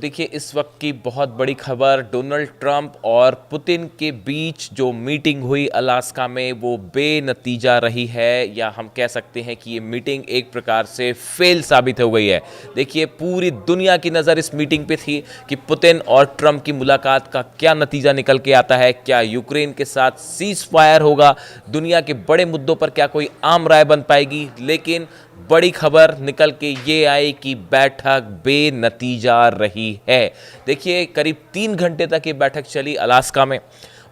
देखिए इस वक्त की बहुत बड़ी खबर, डोनाल्ड ट्रंप और पुतिन के बीच जो मीटिंग हुई अलास्का में वो बेनतीजा रही है, या हम कह सकते हैं कि ये मीटिंग एक प्रकार से फेल साबित हो गई है। देखिए पूरी दुनिया की नज़र इस मीटिंग पे थी कि पुतिन और ट्रंप की मुलाकात का क्या नतीजा निकल के आता है, क्या यूक्रेन के साथ सीज फायर होगा, दुनिया के बड़े मुद्दों पर क्या कोई आम राय बन पाएगी। लेकिन बड़ी खबर निकल के ये आई कि बैठक बेनतीजा रही है। देखिए करीब 3 घंटे तक ये बैठक चली अलास्का में,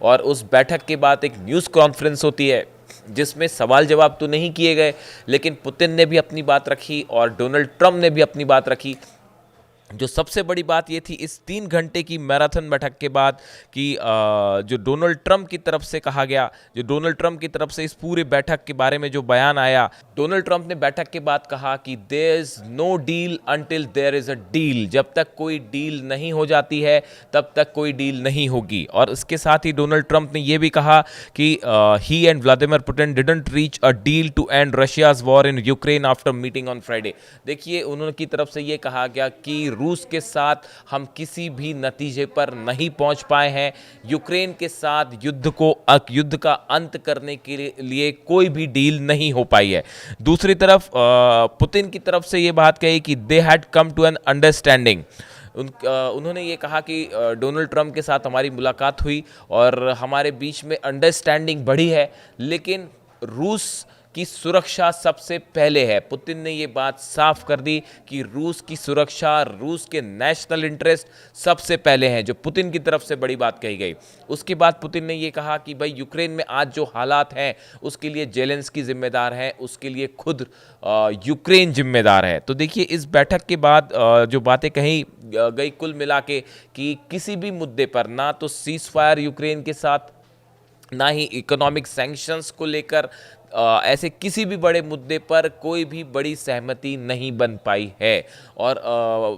और उस बैठक के बाद एक न्यूज़ कॉन्फ्रेंस होती है जिसमें सवाल जवाब तो नहीं किए गए, लेकिन पुतिन ने भी अपनी बात रखी और डोनाल्ड ट्रंप ने भी अपनी बात रखी। जो सबसे बड़ी बात ये थी इस 3 घंटे की मैराथन बैठक के बाद कि जो डोनाल्ड ट्रंप की तरफ से कहा गया, जो डोनाल्ड ट्रंप की तरफ से इस पूरे बैठक के बारे में जो बयान आया, डोनाल्ड ट्रंप ने बैठक के बाद कहा कि there is no deal until there is a deal. जब तक कोई डील नहीं हो जाती है तब तक कोई डील नहीं होगी। और इसके साथ ही डोनाल्ड ट्रंप ने यह भी कहा कि he and Vladimir Putin didn't reach a deal to end Russia's war in Ukraine after meeting on Friday. देखिए उन्होंने की तरफ से ये कहा गया कि रूस के साथ हम किसी भी नतीजे पर नहीं पहुंच पाए हैं। यूक्रेन के साथ युद्ध का अंत करने के लिए कोई भी डील नहीं हो पाई है। दूसरी तरफ पुतिन की तरफ से ये बात कही कि they had come to an understanding. उन्होंने ये कहा कि डोनाल्ड ट्रंप के साथ हमारी मुलाकात हुई और हमारे बीच में अंडरस्टैंडिंग बढ़ी है, लेकिन रूस की सुरक्षा सबसे पहले है। पुतिन ने ये बात साफ कर दी कि रूस की सुरक्षा, रूस के नेशनल इंटरेस्ट सबसे पहले हैं, जो पुतिन की तरफ से बड़ी बात कही गई। उसके बाद पुतिन ने ये कहा कि भाई यूक्रेन में आज जो हालात हैं उसके लिए जेलेंस्की जिम्मेदार है, उसके लिए खुद यूक्रेन जिम्मेदार है। तो देखिए इस बैठक के बाद जो बातें कही गई कुल मिला के कि किसी भी मुद्दे पर ना तो सीज फायर यूक्रेन के साथ, ना ही इकोनॉमिक सैंक्शंस को लेकर, ऐसे किसी भी बड़े मुद्दे पर कोई भी बड़ी सहमति नहीं बन पाई है। और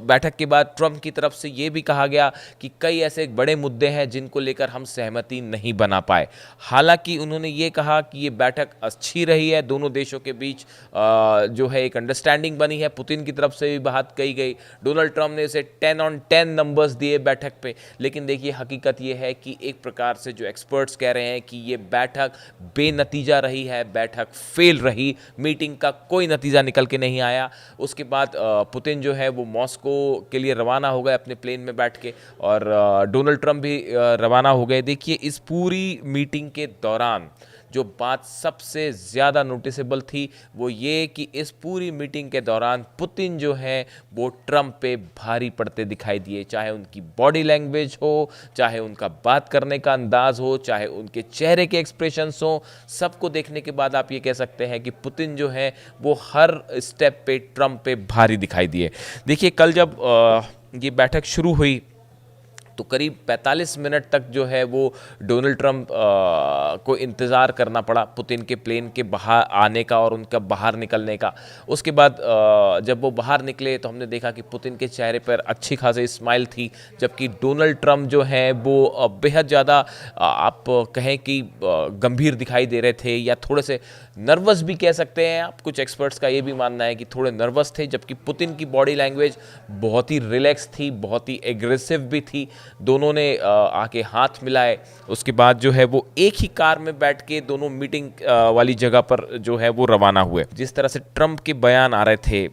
बैठक के बाद ट्रंप की तरफ से ये भी कहा गया कि कई ऐसे बड़े मुद्दे हैं जिनको लेकर हम सहमति नहीं बना पाए। हालांकि उन्होंने ये कहा कि ये बैठक अच्छी रही है, दोनों देशों के बीच जो है एक अंडरस्टैंडिंग बनी है। पुतिन की तरफ से भी बात कही गई, डोनाल्ड ट्रंप ने इसे 10 on 10 नंबर्स दिए बैठक पे। लेकिन देखिए हकीकत ये है कि एक प्रकार से जो एक्सपर्ट्स कह रहे हैं कि ये बैठक बेनतीजा रही है, बैठक फेल रही, मीटिंग का कोई नतीजा निकल के नहीं आया। उसके बाद पुतिन जो है वो मॉस्को के लिए रवाना हो गए अपने प्लेन में बैठ के, और डोनाल्ड ट्रंप भी रवाना हो गए। देखिए इस पूरी मीटिंग के दौरान जो बात सबसे ज़्यादा नोटिसेबल थी वो ये कि इस पूरी मीटिंग के दौरान पुतिन जो है वो ट्रंप पे भारी पड़ते दिखाई दिए, चाहे उनकी बॉडी लैंग्वेज हो, चाहे उनका बात करने का अंदाज हो, चाहे उनके चेहरे के एक्सप्रेशंस हो। सबको देखने के बाद आप ये कह सकते हैं कि पुतिन जो है वो हर स्टेप पे ट्रंप पे भारी दिखाई दिए। देखिए कल जब ये बैठक शुरू हुई तो करीब 45 मिनट तक जो है वो डोनाल्ड ट्रंप को इंतज़ार करना पड़ा पुतिन के प्लेन के बाहर आने का और उनका बाहर निकलने का। उसके बाद जब वो बाहर निकले तो हमने देखा कि पुतिन के चेहरे पर अच्छी खासी स्माइल थी, जबकि डोनाल्ड ट्रंप जो है वो बेहद ज़्यादा आप कहें कि गंभीर दिखाई दे रहे थे, या थोड़े से नर्वस भी कह सकते हैं आप। कुछ एक्सपर्ट्स का ये भी मानना है कि थोड़े नर्वस थे, जबकि पुतिन की बॉडी लैंग्वेज बहुत ही रिलैक्स थी, बहुत ही एग्रेसिव भी थी। दोनों ने आके हाथ मिलाए। उसके बाद जो है वो एक ही कार में बैठ के दोनों मीटिंग वाली जगह पर जो है वो रवाना हुए। जिस तरह से ट्रंप के बयान आ रहे थे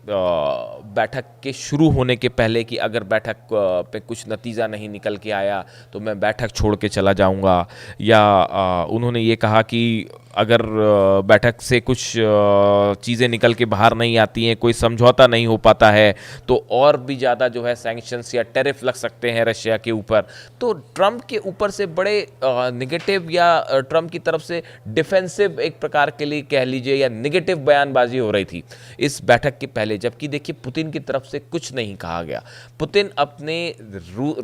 बैठक के शुरू होने के पहले कि अगर बैठक पे कुछ नतीजा नहीं निकल के आया तो मैं बैठक छोड़ के चला जाऊंगा, या उन्होंने ये कहा कि अगर बैठक से कुछ चीज़ें निकल के बाहर नहीं आती हैं, कोई समझौता नहीं हो पाता है, तो और भी ज़्यादा जो है सैंक्शंस या टैरिफ लग सकते हैं रशिया के ऊपर। तो ट्रंप के ऊपर से बड़े नेगेटिव या ट्रंप की तरफ से डिफेंसिव एक प्रकार के लिए कह लीजिए या नेगेटिव बयानबाजी हो रही थी इस बैठक के पहले, जबकि देखिए पुतिन की तरफ से कुछ नहीं कहा गया। पुतिन अपने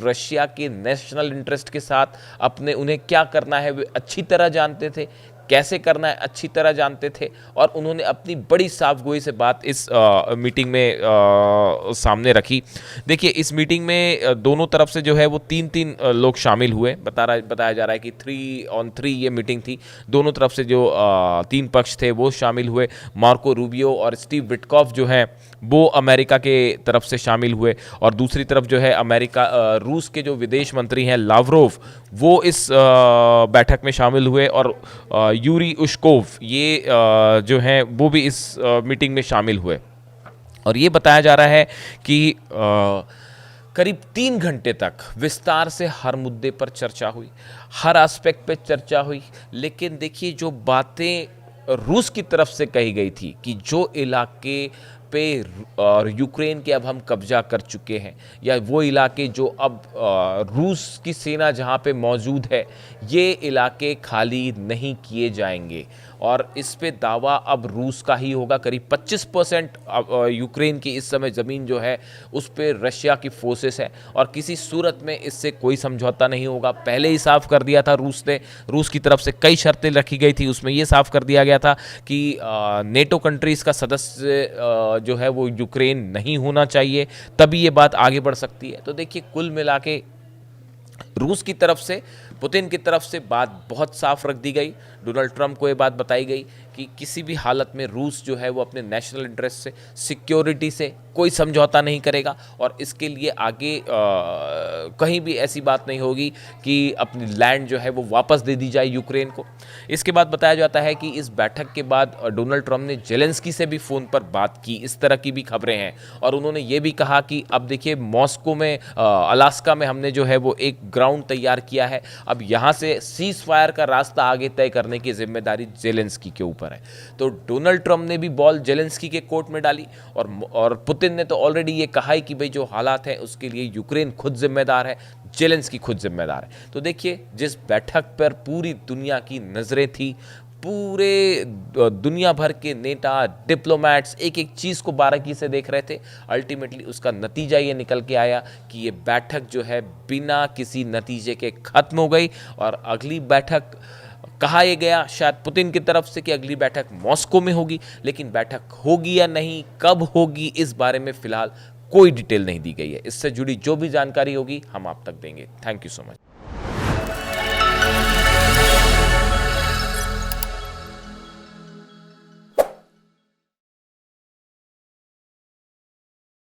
रशिया के नेशनल इंटरेस्ट के साथ अपने उन्हें क्या करना है वे अच्छी तरह जानते थे, कैसे करना है अच्छी तरह जानते थे, और उन्होंने अपनी बड़ी साफगोई से बात इस मीटिंग में सामने रखी। देखिए इस मीटिंग में दोनों तरफ से जो है वो 3-3 लोग शामिल हुए। बताया जा रहा है कि 3 on 3 ये मीटिंग थी। दोनों तरफ से जो 3 पक्ष थे वो शामिल हुए। मार्को रूबियो और स्टीव विटकॉफ जो हैं वो अमेरिका के तरफ से शामिल हुए, और दूसरी तरफ जो है अमेरिका रूस के जो विदेश मंत्री हैं लावरोव, वो इस बैठक में शामिल हुए, और यूरी उशकोव ये जो हैं वो भी इस मीटिंग में शामिल हुए। और ये बताया जा रहा है कि करीब 3 घंटे तक विस्तार से हर मुद्दे पर चर्चा हुई, हर एस्पेक्ट पे चर्चा हुई। लेकिन देखिए, जो बातें रूस की तरफ से कही गई थी कि जो इलाके पे और यूक्रेन के अब हम कब्जा कर चुके हैं, या वो इलाके जो अब रूस की सेना जहाँ पे मौजूद है, ये इलाके खाली नहीं किए जाएंगे, और इस पे दावा अब रूस का ही होगा। करीब 25% यूक्रेन की इस समय ज़मीन जो है उस पे रशिया की फोर्सेस है, और किसी सूरत में इससे कोई समझौता नहीं होगा। पहले ही साफ कर दिया था रूस ने, रूस की तरफ से कई शर्तें रखी गई थी, उसमें ये साफ कर दिया गया था कि नेटो कंट्रीज़ का सदस्य जो है वो यूक्रेन नहीं होना चाहिए, तभी ये बात आगे बढ़ सकती है। तो देखिए, कुल मिला के रूस की तरफ से, पुतिन की तरफ से बात बहुत साफ रख दी गई। डोनाल्ड ट्रंप को ये बात बताई गई कि किसी भी हालत में रूस जो है वो अपने नेशनल इंटरेस्ट से, सिक्योरिटी से कोई समझौता नहीं करेगा, और इसके लिए आगे कहीं भी ऐसी बात नहीं होगी कि अपनी लैंड जो है वो वापस दे दी जाए यूक्रेन को। इसके बाद बताया जाता है कि इस बैठक के बाद डोनाल्ड ट्रंप ने जेलेंस्की से भी फ़ोन पर बात की, इस तरह की भी खबरें हैं। और उन्होंने ये भी कहा कि अब देखिए, मॉस्को में, अलास्का में हमने जो है वो एक ग्राउंड तैयार किया है, अब यहाँ से सीज फायर का रास्ता आगे तय करने की जिम्मेदारी जेलेंस्की के ऊपर है। तो डोनाल्ड ट्रंप ने भी बॉल जेलेंस्की के कोर्ट में डाली, और पुतिन ने तो ऑलरेडी ये कहा है कि भाई जो हालात हैं उसके लिए यूक्रेन खुद जिम्मेदार है, जेलेंस्की खुद जिम्मेदार है। तो देखिए, जिस बैठक पर पूरी दुनिया की नज़रें थी, पूरे दुनिया भर के नेता, डिप्लोमैट्स एक एक चीज़ को बारीकी से देख रहे थे, अल्टीमेटली उसका नतीजा ये निकल के आया कि ये बैठक जो है बिना किसी नतीजे के ख़त्म हो गई। और अगली बैठक, कहा यह गया शायद पुतिन की तरफ से कि अगली बैठक मॉस्को में होगी, लेकिन बैठक होगी या नहीं, कब होगी, इस बारे में फ़िलहाल कोई डिटेल नहीं दी गई है। इससे जुड़ी जो भी जानकारी होगी हम आप तक देंगे। Thank you so much.